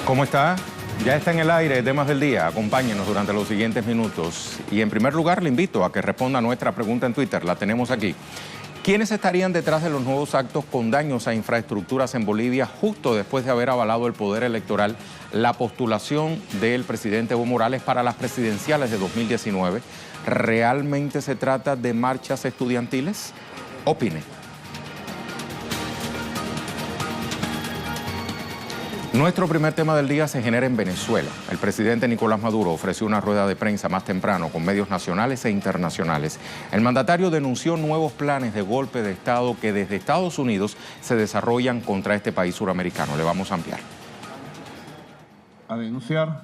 ¿Cómo está? Ya está en el aire, temas del día. Acompáñenos durante los siguientes minutos. Y en primer lugar, le invito a que responda a nuestra pregunta en Twitter. La tenemos aquí. ¿Quiénes estarían detrás de los nuevos actos con daños a infraestructuras en Bolivia justo después de haber avalado el Poder Electoral la postulación del presidente Evo Morales para las presidenciales de 2019? ¿Realmente se trata de marchas estudiantiles? Opine. Nuestro primer tema del día se genera en Venezuela. El presidente Nicolás Maduro ofreció una rueda de prensa más temprano con medios nacionales e internacionales. El mandatario denunció nuevos planes de golpe de Estado que desde Estados Unidos se desarrollan contra este país suramericano. Le vamos a ampliar. A denunciar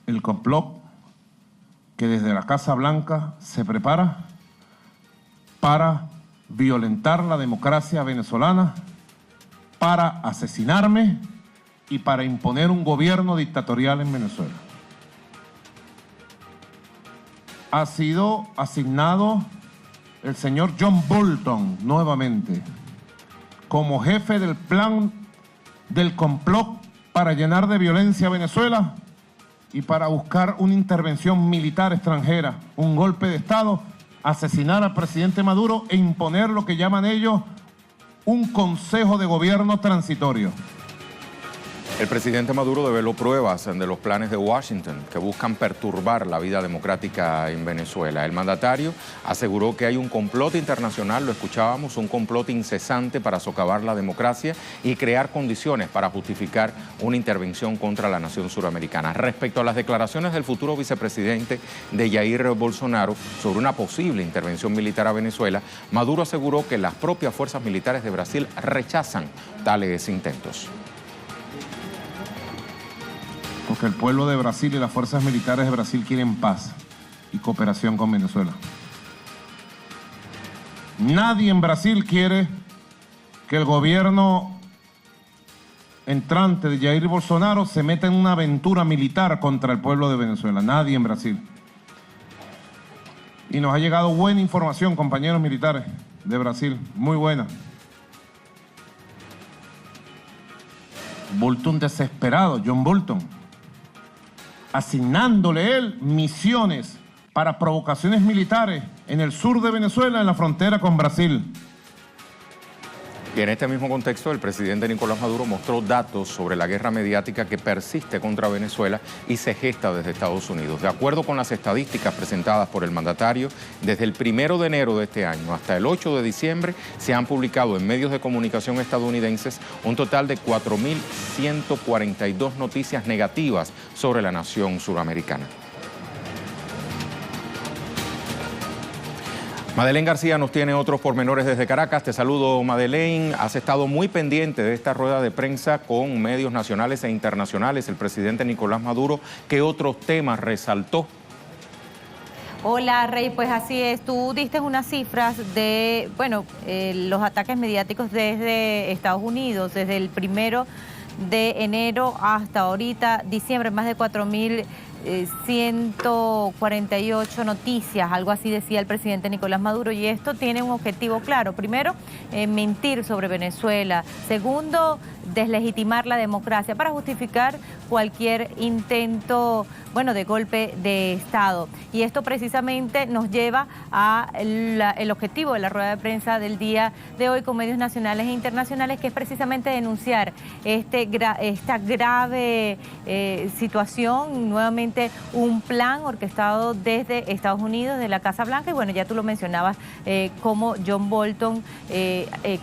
el complot que desde la Casa Blanca se prepara para violentar la democracia venezolana, para asesinarme y para imponer un gobierno dictatorial en Venezuela. Ha sido asignado el señor John Bolton nuevamente como jefe del plan del complot para llenar de violencia a Venezuela y para buscar una intervención militar extranjera, un golpe de Estado, asesinar al presidente Maduro e imponer lo que llaman ellos un consejo de gobierno transitorio. El presidente Maduro develó pruebas de los planes de Washington que buscan perturbar la vida democrática en Venezuela. El mandatario aseguró que hay un complot internacional, lo escuchábamos, un complot incesante para socavar la democracia y crear condiciones para justificar una intervención contra la nación suramericana. Respecto a las declaraciones del futuro vicepresidente de Jair Bolsonaro sobre una posible intervención militar a Venezuela, Maduro aseguró que las propias fuerzas militares de Brasil rechazan tales intentos. Porque el pueblo de Brasil y las fuerzas militares de Brasil quieren paz y cooperación con Venezuela. Nadie en Brasil quiere que el gobierno entrante de Jair Bolsonaro se meta en una aventura militar contra el pueblo de Venezuela. Nadie en Brasil. Y nos ha llegado buena información, compañeros militares de Brasil, muy buena. Bolton desesperado, John Bolton, asignándole él misiones para provocaciones militares en el sur de Venezuela, en la frontera con Brasil. Y en este mismo contexto, el presidente Nicolás Maduro mostró datos sobre la guerra mediática que persiste contra Venezuela y se gesta desde Estados Unidos. De acuerdo con las estadísticas presentadas por el mandatario, desde el 1 de enero de este año hasta el 8 de diciembre se han publicado en medios de comunicación estadounidenses un total de 4.142 noticias negativas sobre la nación suramericana. Madeleine García nos tiene otros pormenores desde Caracas. Te saludo, Madeleine. Has estado muy pendiente de esta rueda de prensa con medios nacionales e internacionales. El presidente Nicolás Maduro, ¿qué otros temas resaltó? Hola, Rey, pues así es. Tú diste unas cifras de, los ataques mediáticos desde Estados Unidos, desde el 1 de enero hasta ahorita, diciembre, más de 4.148 noticias, algo así decía el presidente Nicolás Maduro, y esto tiene un objetivo claro. Primero, mentir sobre Venezuela. Segundo, deslegitimar la democracia para justificar cualquier intento, de golpe de Estado. Y esto precisamente nos lleva a el objetivo de la rueda de prensa del día de hoy con medios nacionales e internacionales, que es precisamente denunciar esta grave situación, nuevamente un plan orquestado desde Estados Unidos, de la Casa Blanca, y ya tú lo mencionabas, como John Bolton,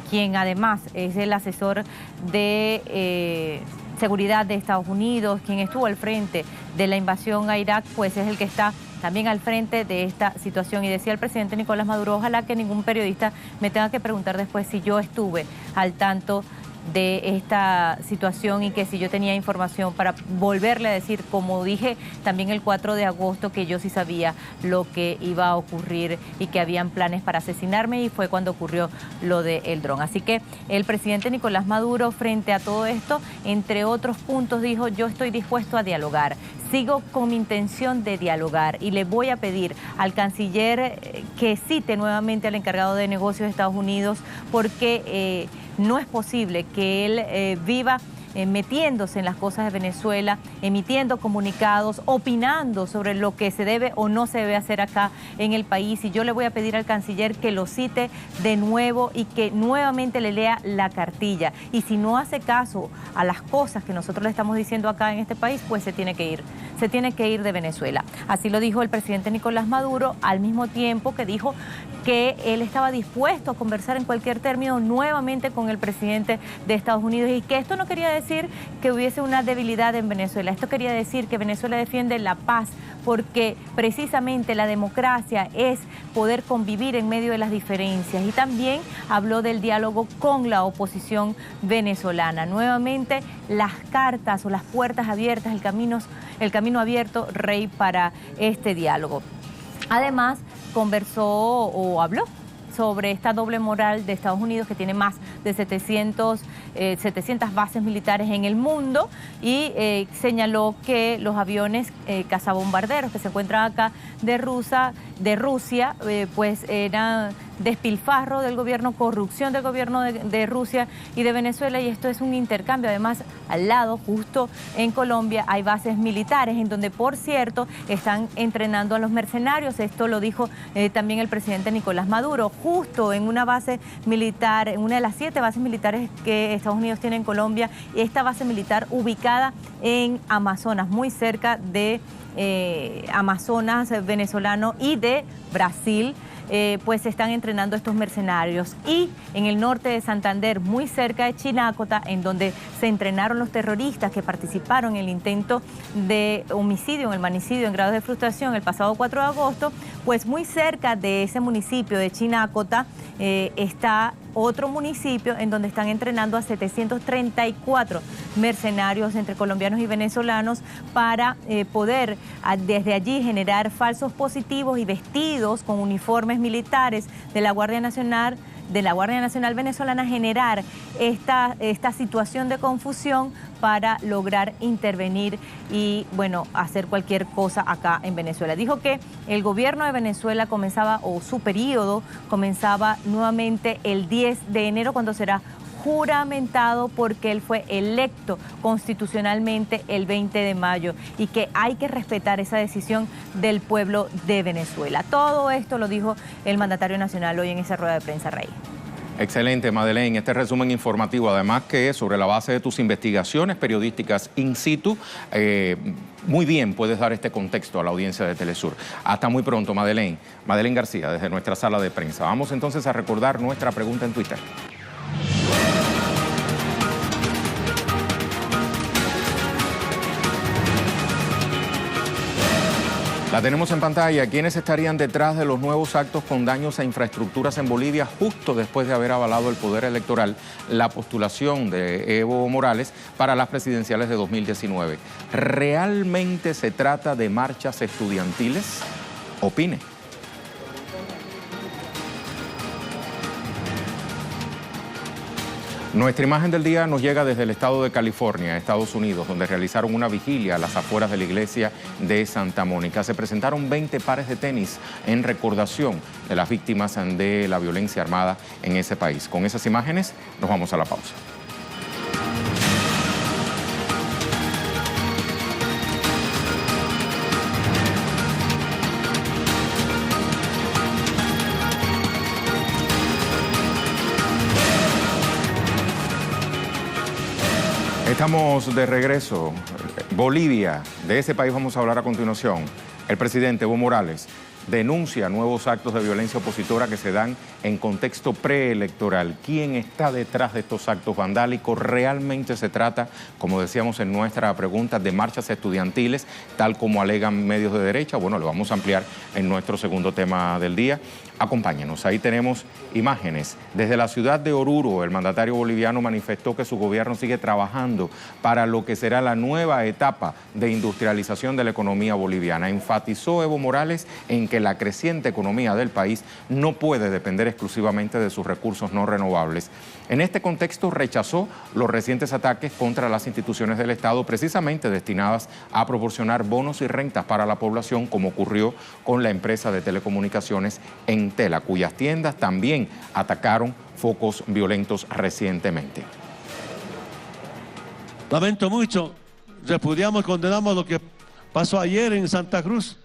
quien además es el asesor de seguridad de Estados Unidos, quien estuvo al frente de la invasión a Irak, pues es el que está también al frente de esta situación. Y decía el presidente Nicolás Maduro, ojalá que ningún periodista me tenga que preguntar después si yo estuve al tanto de esta situación y que si yo tenía información para volverle a decir, como dije también el 4 de agosto, que yo sí sabía lo que iba a ocurrir y que habían planes para asesinarme, y fue cuando ocurrió lo del dron. Así que el presidente Nicolás Maduro, frente a todo esto, entre otros puntos, dijo, yo estoy dispuesto a dialogar. Sigo con mi intención de dialogar y le voy a pedir al canciller que cite nuevamente al encargado de negocios de Estados Unidos, porque no es posible que él viva metiéndose en las cosas de Venezuela, emitiendo comunicados, opinando sobre lo que se debe o no se debe hacer acá en el país. Y yo le voy a pedir al canciller que lo cite de nuevo y que nuevamente le lea la cartilla. Y si no hace caso a las cosas que nosotros le estamos diciendo acá en este país, pues se tiene que ir. Se tiene que ir de Venezuela. Así lo dijo el presidente Nicolás Maduro, al mismo tiempo que dijo que él estaba dispuesto a conversar en cualquier término nuevamente con el presidente de Estados Unidos, y que esto no quería decir que hubiese una debilidad en Venezuela. Esto quería decir que Venezuela defiende la paz, porque precisamente la democracia es poder convivir en medio de las diferencias. Y también habló del diálogo con la oposición venezolana. Nuevamente las cartas o las puertas abiertas, el camino abierto, Rey, para este diálogo. Además, conversó o habló sobre esta doble moral de Estados Unidos, que tiene más de 700 bases militares en el mundo, y señaló que los aviones cazabombarderos que se encuentran acá de Rusia, pues eran despilfarro del gobierno, corrupción del gobierno de Rusia y de Venezuela, y esto es un intercambio. Además, al lado, justo en Colombia, hay bases militares en donde, por cierto, están entrenando a los mercenarios. Esto lo dijo también el presidente Nicolás Maduro, justo en una base militar, en una de las 7 bases militares que Estados Unidos tiene en Colombia, y esta base militar ubicada en Amazonas, muy cerca de Amazonas venezolano y de Brasil. Pues se están entrenando estos mercenarios. Y en el norte de Santander, muy cerca de Chinácota, en donde se entrenaron los terroristas que participaron en el intento de homicidio, en el magnicidio en grados de frustración el pasado 4 de agosto, pues muy cerca de ese municipio de Chinácota está otro municipio en donde están entrenando a 734 mercenarios entre colombianos y venezolanos para poder desde allí generar falsos positivos y vestidos con uniformes militares de la Guardia Nacional venezolana, generar esta situación de confusión para lograr intervenir y, bueno, hacer cualquier cosa acá en Venezuela. Dijo que el gobierno de Venezuela comenzaba, o su periodo comenzaba nuevamente el 10 de enero, cuando será juramentado, porque él fue electo constitucionalmente el 20 de mayo y que hay que respetar esa decisión del pueblo de Venezuela. Todo esto lo dijo el mandatario nacional hoy en esa rueda de prensa, Rey. Excelente, Madeleine, este resumen informativo, además que sobre la base de tus investigaciones periodísticas in situ, muy bien puedes dar este contexto a la audiencia de Telesur. Hasta muy pronto, Madeleine. Madeleine García, desde nuestra sala de prensa. Vamos entonces a recordar nuestra pregunta en Twitter. La tenemos en pantalla. ¿Quiénes estarían detrás de los nuevos actos con daños a infraestructuras en Bolivia justo después de haber avalado el Poder Electoral la postulación de Evo Morales para las presidenciales de 2019? ¿Realmente se trata de marchas estudiantiles? Opine. Nuestra imagen del día nos llega desde el estado de California, Estados Unidos, donde realizaron una vigilia a las afueras de la iglesia de Santa Mónica. Se presentaron 20 pares de tenis en recordación de las víctimas de la violencia armada en ese país. Con esas imágenes nos vamos a la pausa. Estamos de regreso. Bolivia, de ese país vamos a hablar a continuación. El presidente Evo Morales denuncia nuevos actos de violencia opositora que se dan en contexto preelectoral. ¿Quién está detrás de estos actos vandálicos? ¿Realmente se trata, como decíamos en nuestra pregunta, de marchas estudiantiles, tal como alegan medios de derecha? Bueno, lo vamos a ampliar en nuestro segundo tema del día. Acompáñenos, ahí tenemos imágenes. Desde la ciudad de Oruro, el mandatario boliviano manifestó que su gobierno sigue trabajando para lo que será la nueva etapa de industrialización de la economía boliviana. Enfatizó Evo Morales en que la creciente economía del país no puede depender exclusivamente de sus recursos no renovables. En este contexto rechazó los recientes ataques contra las instituciones del Estado, precisamente destinadas a proporcionar bonos y rentas para la población, como ocurrió con la empresa de telecomunicaciones Entel, cuyas tiendas también atacaron focos violentos recientemente. Lamento mucho, repudiamos, condenamos lo que pasó ayer en Santa Cruz.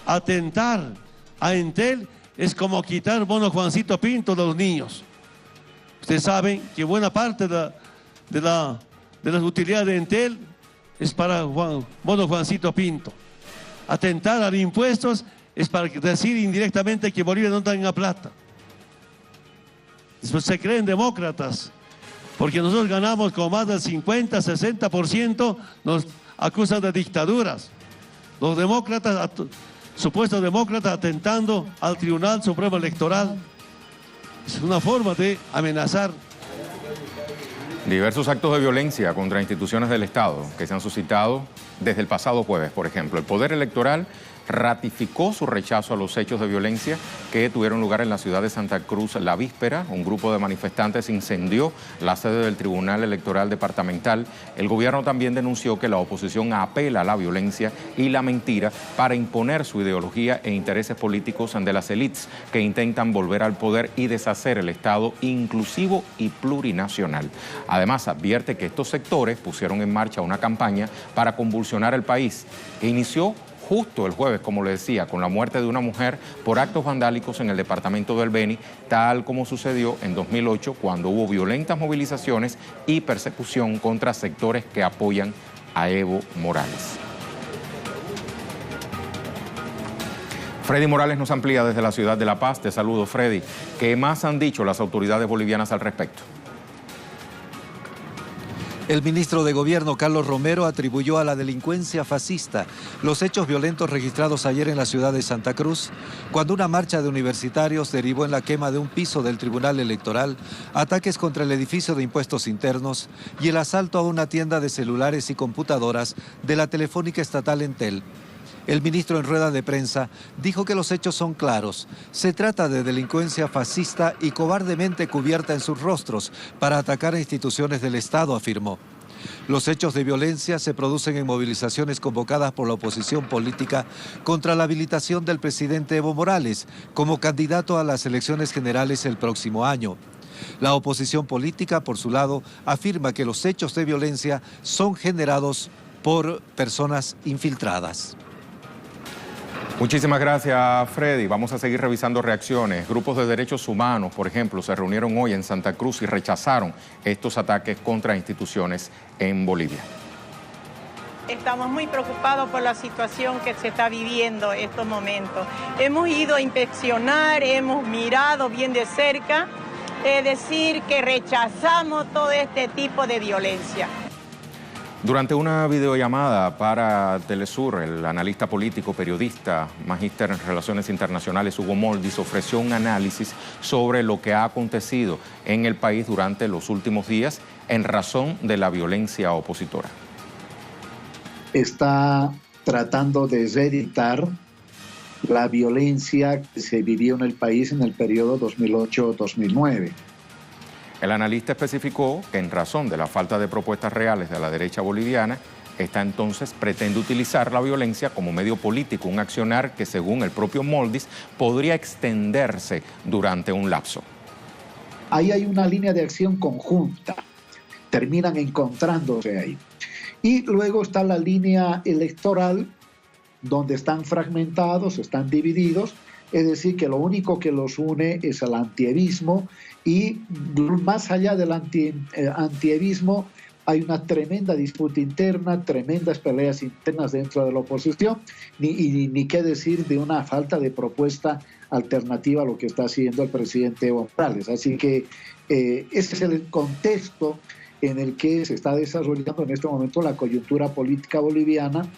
Atentar a Entel es como quitar bono Juancito Pinto de los niños. Ustedes saben que buena parte de las utilidades de Entel es para bono Juancito Pinto. Atentar a los impuestos es para decir indirectamente que Bolivia no tenga plata. Después se creen demócratas, porque nosotros ganamos con más del 50, 60%, nos acusan de dictaduras. Los demócratas, supuestos demócratas, atentando al Tribunal Supremo Electoral. Es una forma de amenazar. Diversos actos de violencia contra instituciones del Estado que se han suscitado desde el pasado jueves, por ejemplo. El Poder Electoral ratificó su rechazo a los hechos de violencia que tuvieron lugar en la ciudad de Santa Cruz la víspera. Un grupo de manifestantes incendió la sede del Tribunal Electoral Departamental. El gobierno también denunció que la oposición apela a la violencia y la mentira para imponer su ideología e intereses políticos de las élites que intentan volver al poder y deshacer el Estado inclusivo y plurinacional. Además, advierte que estos sectores pusieron en marcha una campaña para convulsionar el país que inició justo el jueves, como le decía, con la muerte de una mujer por actos vandálicos en el departamento del Beni, tal como sucedió en 2008 cuando hubo violentas movilizaciones y persecución contra sectores que apoyan a Evo Morales. Freddy Morales nos amplía desde la ciudad de La Paz. Te saludo, Freddy. ¿Qué más han dicho las autoridades bolivianas al respecto? El ministro de Gobierno, Carlos Romero, atribuyó a la delincuencia fascista los hechos violentos registrados ayer en la ciudad de Santa Cruz, cuando una marcha de universitarios derivó en la quema de un piso del Tribunal Electoral, ataques contra el edificio de impuestos internos y el asalto a una tienda de celulares y computadoras de la Telefónica Estatal Entel. El ministro en rueda de prensa dijo que los hechos son claros. Se trata de delincuencia fascista y cobardemente cubierta en sus rostros para atacar a instituciones del Estado, afirmó. Los hechos de violencia se producen en movilizaciones convocadas por la oposición política contra la habilitación del presidente Evo Morales como candidato a las elecciones generales el próximo año. La oposición política, por su lado, afirma que los hechos de violencia son generados por personas infiltradas. Muchísimas gracias, Freddy. Vamos a seguir revisando reacciones. Grupos de derechos humanos, por ejemplo, se reunieron hoy en Santa Cruz y rechazaron estos ataques contra instituciones en Bolivia. Estamos muy preocupados por la situación que se está viviendo en estos momentos. Hemos ido a inspeccionar, hemos mirado bien de cerca, es decir, que rechazamos todo este tipo de violencia. Durante una videollamada para Telesur, el analista político, periodista, magíster en Relaciones Internacionales, Hugo Moldis, ofreció un análisis sobre lo que ha acontecido en el país durante los últimos días en razón de la violencia opositora. Está tratando de reeditar la violencia que se vivió en el país en el periodo 2008-2009. El analista especificó que en razón de la falta de propuestas reales de la derecha boliviana, esta entonces pretende utilizar la violencia como medio político, un accionar que según el propio Moldis podría extenderse durante un lapso. Ahí hay una línea de acción conjunta, terminan encontrándose ahí. Y luego está la línea electoral, donde están fragmentados, están divididos, es decir, que lo único que los une es el antievismo y más allá del antievismo hay una tremenda disputa interna, tremendas peleas internas dentro de la oposición, ni qué decir de una falta de propuesta alternativa a lo que está haciendo el presidente Evo Morales. Así que ese es el contexto en el que se está desarrollando en este momento la coyuntura política boliviana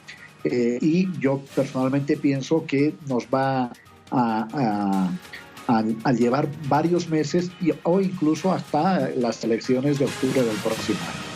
y yo personalmente pienso que nos va a llevar varios meses o incluso hasta las elecciones de octubre del próximo año.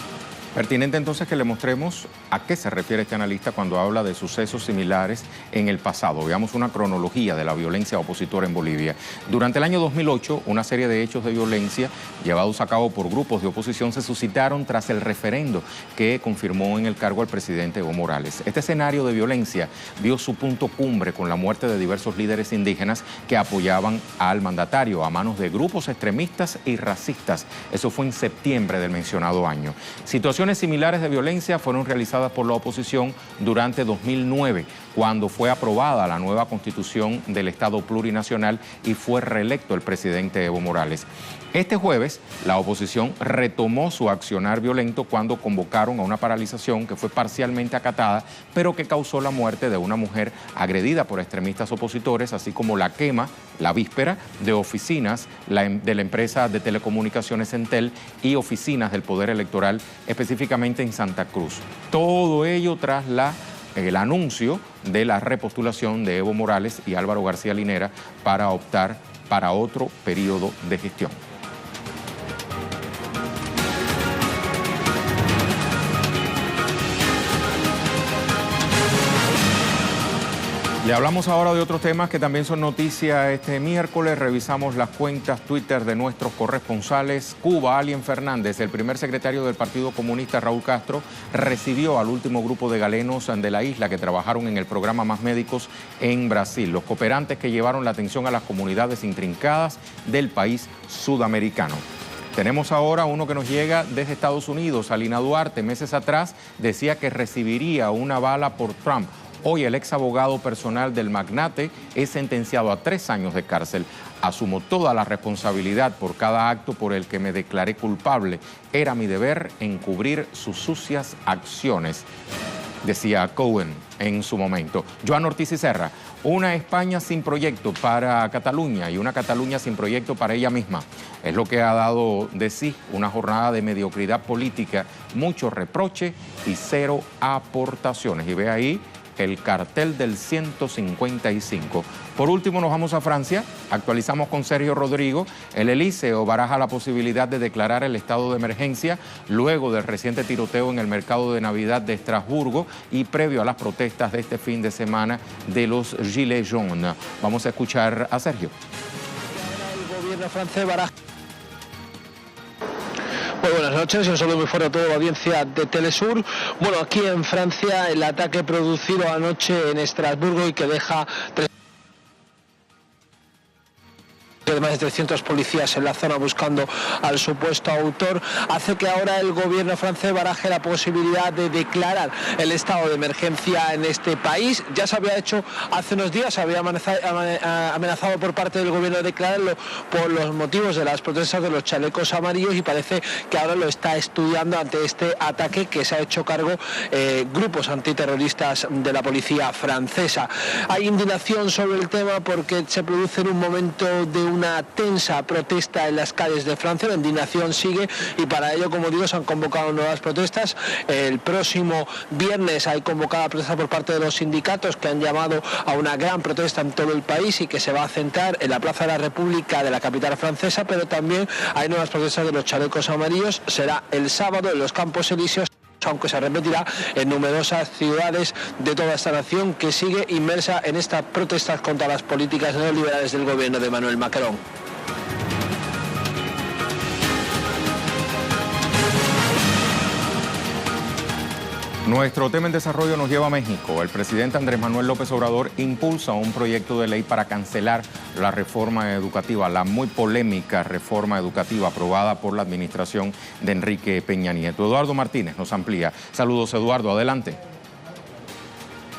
Pertinente entonces que le mostremos a qué se refiere este analista cuando habla de sucesos similares en el pasado. Veamos una cronología de la violencia opositora en Bolivia. Durante el año 2008, una serie de hechos de violencia llevados a cabo por grupos de oposición se suscitaron tras el referendo que confirmó en el cargo al presidente Evo Morales. Este escenario de violencia vio su punto cumbre con la muerte de diversos líderes indígenas que apoyaban al mandatario a manos de grupos extremistas y racistas. Eso fue en septiembre del mencionado año. Situaciones Acusaciones similares de violencia fueron realizadas por la oposición durante 2009, cuando fue aprobada la nueva constitución del Estado plurinacional y fue reelecto el presidente Evo Morales. Este jueves, la oposición retomó su accionar violento cuando convocaron a una paralización que fue parcialmente acatada, pero que causó la muerte de una mujer agredida por extremistas opositores, así como la quema, la víspera, de oficinas de la empresa de telecomunicaciones Entel y oficinas del Poder Electoral, específicamente en Santa Cruz. Todo ello tras el anuncio de la repostulación de Evo Morales y Álvaro García Linera para optar para otro periodo de gestión. Le hablamos ahora de otros temas que también son noticia este miércoles. Revisamos las cuentas Twitter de nuestros corresponsales. Cuba, Alien Fernández, el primer secretario del Partido Comunista, Raúl Castro, recibió al último grupo de galenos de la isla que trabajaron en el programa Más Médicos en Brasil, los cooperantes que llevaron la atención a las comunidades intrincadas del país sudamericano. Tenemos ahora uno que nos llega desde Estados Unidos. Alina Duarte, meses atrás, decía que recibiría una bala por Trump. Hoy el ex abogado personal del magnate es sentenciado a 3 años de cárcel. Asumo toda la responsabilidad por cada acto por el que me declaré culpable. Era mi deber encubrir sus sucias acciones, decía Cohen en su momento. Joan Ortiz y Serra, una España sin proyecto para Cataluña y una Cataluña sin proyecto para ella misma. Es lo que ha dado de sí una jornada de mediocridad política, mucho reproche y 0 aportaciones. Y ve ahí el cartel del 155. Por último, nos vamos a Francia. Actualizamos con Sergio Rodrigo. El Elíseo baraja la posibilidad de declarar el estado de emergencia luego del reciente tiroteo en el mercado de Navidad de Estrasburgo y previo a las protestas de este fin de semana de los Gilets jaunes. Vamos a escuchar a Sergio. El gobierno francés baraja. Muy buenas noches, un saludo muy fuerte a toda la audiencia de Telesur. Bueno, aquí en Francia el ataque producido anoche en Estrasburgo y que deja más de 300 policías en la zona buscando al supuesto autor, hace que ahora el gobierno francés baraje la posibilidad de declarar el estado de emergencia en este país. Ya se había hecho hace unos días, se había amenazado por parte del gobierno de declararlo por los motivos de las protestas de los chalecos amarillos y parece que ahora lo está estudiando ante este ataque que se ha hecho cargo grupos antiterroristas de la policía francesa. Hay indignación sobre el tema porque se produce en un momento de una tensa protesta en las calles de Francia. La indignación sigue y para ello, como digo, se han convocado nuevas protestas. El próximo viernes hay convocada protesta por parte de los sindicatos que han llamado a una gran protesta en todo el país y que se va a centrar en la Plaza de la República de la capital francesa, pero también hay nuevas protestas de los chalecos amarillos. Será el sábado en los Campos Elíseos, aunque se repetirá en numerosas ciudades de toda esta nación que sigue inmersa en estas protestas contra las políticas neoliberales del gobierno de Emmanuel Macron. Nuestro tema en desarrollo nos lleva a México. El presidente Andrés Manuel López Obrador impulsa un proyecto de ley para cancelar la reforma educativa, la muy polémica reforma educativa aprobada por la administración de Enrique Peña Nieto. Eduardo Martínez nos amplía. Saludos, Eduardo, adelante.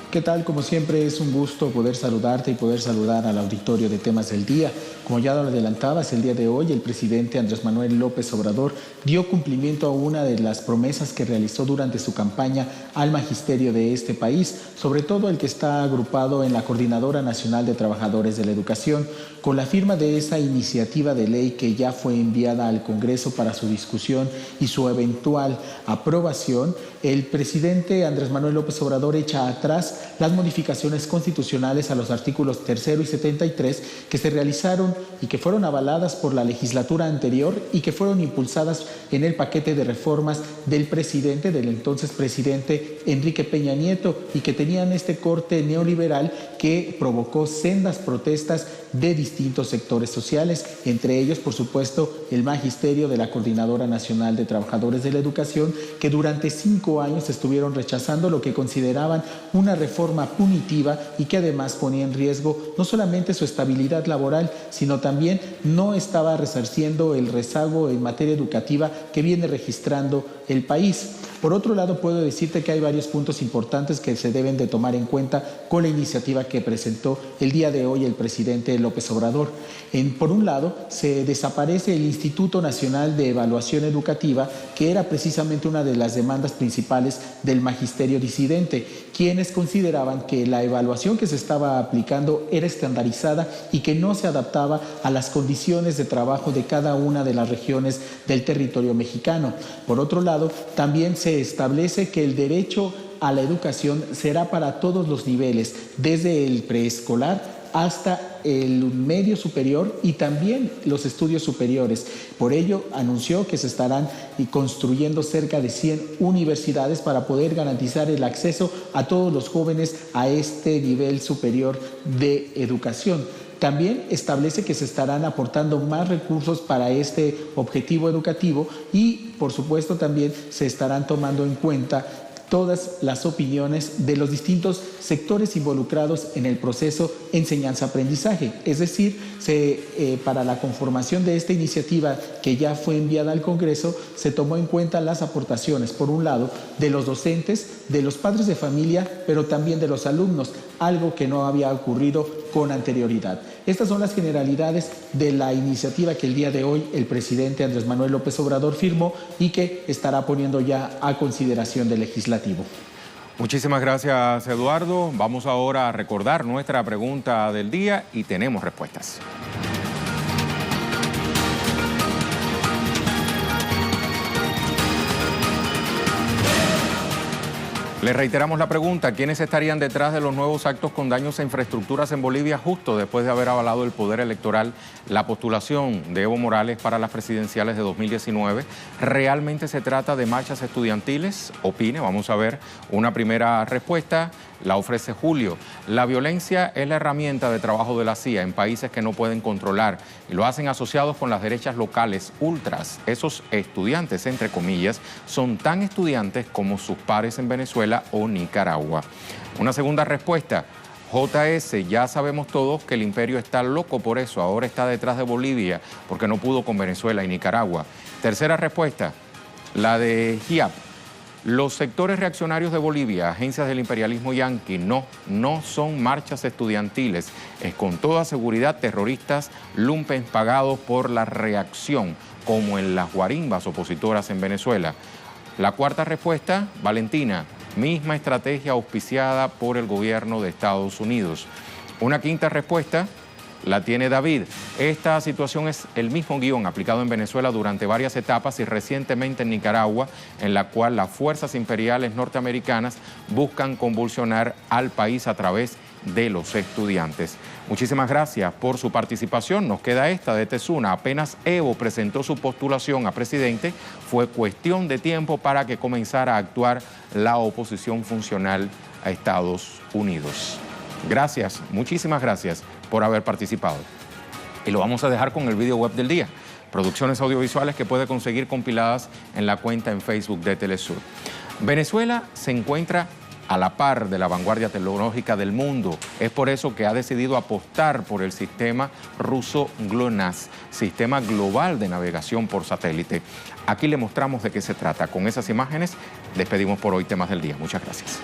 ¿Qué tal? Como siempre es un gusto poder saludarte y poder saludar al auditorio de Temas del Día. Como ya lo adelantabas, el día de hoy el presidente Andrés Manuel López Obrador dio cumplimiento a una de las promesas que realizó durante su campaña al magisterio de este país, sobre todo el que está agrupado en la Coordinadora Nacional de Trabajadores de la Educación, con la firma de esa iniciativa de ley que ya fue enviada al Congreso para su discusión y su eventual aprobación. El presidente Andrés Manuel López Obrador echa atrás las modificaciones constitucionales a los artículos 3º y 73 que se realizaron y que fueron avaladas por la legislatura anterior y que fueron impulsadas en el paquete de reformas del entonces presidente Enrique Peña Nieto y que tenían este corte neoliberal que provocó sendas protestas de distintos sectores sociales, entre ellos, por supuesto, el magisterio de la Coordinadora Nacional de Trabajadores de la Educación, que durante 5 años estuvieron rechazando lo que consideraban una reforma punitiva y que además ponía en riesgo no solamente su estabilidad laboral, sino también no estaba resarciendo el rezago en materia educativa que viene registrando el país. Por otro lado, puedo decirte que hay varios puntos importantes que se deben de tomar en cuenta con la iniciativa que presentó el día de hoy el presidente López Obrador. Por un lado, se desaparece el Instituto Nacional de Evaluación Educativa, que era precisamente una de las demandas principales del magisterio disidente, quienes consideraban que la evaluación que se estaba aplicando era estandarizada y que no se adaptaba a las condiciones de trabajo de cada una de las regiones del territorio mexicano. Por otro lado, también se establece que el derecho a la educación será para todos los niveles, desde el preescolar hasta el medio superior y también los estudios superiores. Por ello, anunció que se estarán construyendo cerca de 100 universidades para poder garantizar el acceso a todos los jóvenes a este nivel superior de educación. También establece que se estarán aportando más recursos para este objetivo educativo y, por supuesto, también se estarán tomando en cuenta todas las opiniones de los distintos sectores involucrados en el proceso enseñanza-aprendizaje. Es decir, para la conformación de esta iniciativa que ya fue enviada al Congreso, se tomó en cuenta las aportaciones, por un lado, de los docentes, de los padres de familia, pero también de los alumnos, algo que no había ocurrido con anterioridad. Estas son las generalidades de la iniciativa que el día de hoy el presidente Andrés Manuel López Obrador firmó y que estará poniendo ya a consideración del legislativo. Muchísimas gracias, Eduardo. Vamos ahora a recordar nuestra pregunta del día y tenemos respuestas. Le reiteramos la pregunta: ¿quiénes estarían detrás de los nuevos actos con daños a infraestructuras en Bolivia justo después de haber avalado el Poder Electoral la postulación de Evo Morales para las presidenciales de 2019? ¿Realmente se trata de marchas estudiantiles? Opine, vamos a ver una primera respuesta. La ofrece Julio. La violencia es la herramienta de trabajo de la CIA en países que no pueden controlar y lo hacen asociados con las derechas locales ultras. Esos estudiantes, entre comillas, son tan estudiantes como sus pares en Venezuela o Nicaragua. Una segunda respuesta. JS, ya sabemos todos que el imperio está loco por eso, ahora está detrás de Bolivia porque no pudo con Venezuela y Nicaragua. Tercera respuesta, la de GIAP. Los sectores reaccionarios de Bolivia, agencias del imperialismo yanqui, no son marchas estudiantiles. Es con toda seguridad terroristas lumpens pagados por la reacción, como en las guarimbas opositoras en Venezuela. La cuarta respuesta, Valentina, misma estrategia auspiciada por el gobierno de Estados Unidos. Una quinta respuesta la tiene David. Esta situación es el mismo guión aplicado en Venezuela durante varias etapas y recientemente en Nicaragua, en la cual las fuerzas imperiales norteamericanas buscan convulsionar al país a través de los estudiantes. Muchísimas gracias por su participación. Nos queda esta de Tezuna. Apenas Evo presentó su postulación a presidente, fue cuestión de tiempo para que comenzara a actuar la oposición funcional a Estados Unidos. Gracias, muchísimas gracias por haber participado. Y lo vamos a dejar con el video web del día. Producciones audiovisuales que puede conseguir compiladas en la cuenta en Facebook de Telesur. Venezuela se encuentra a la par de la vanguardia tecnológica del mundo. Es por eso que ha decidido apostar por el sistema ruso GLONASS, sistema global de navegación por satélite. Aquí le mostramos de qué se trata. Con esas imágenes despedimos por hoy Temas del Día. Muchas gracias.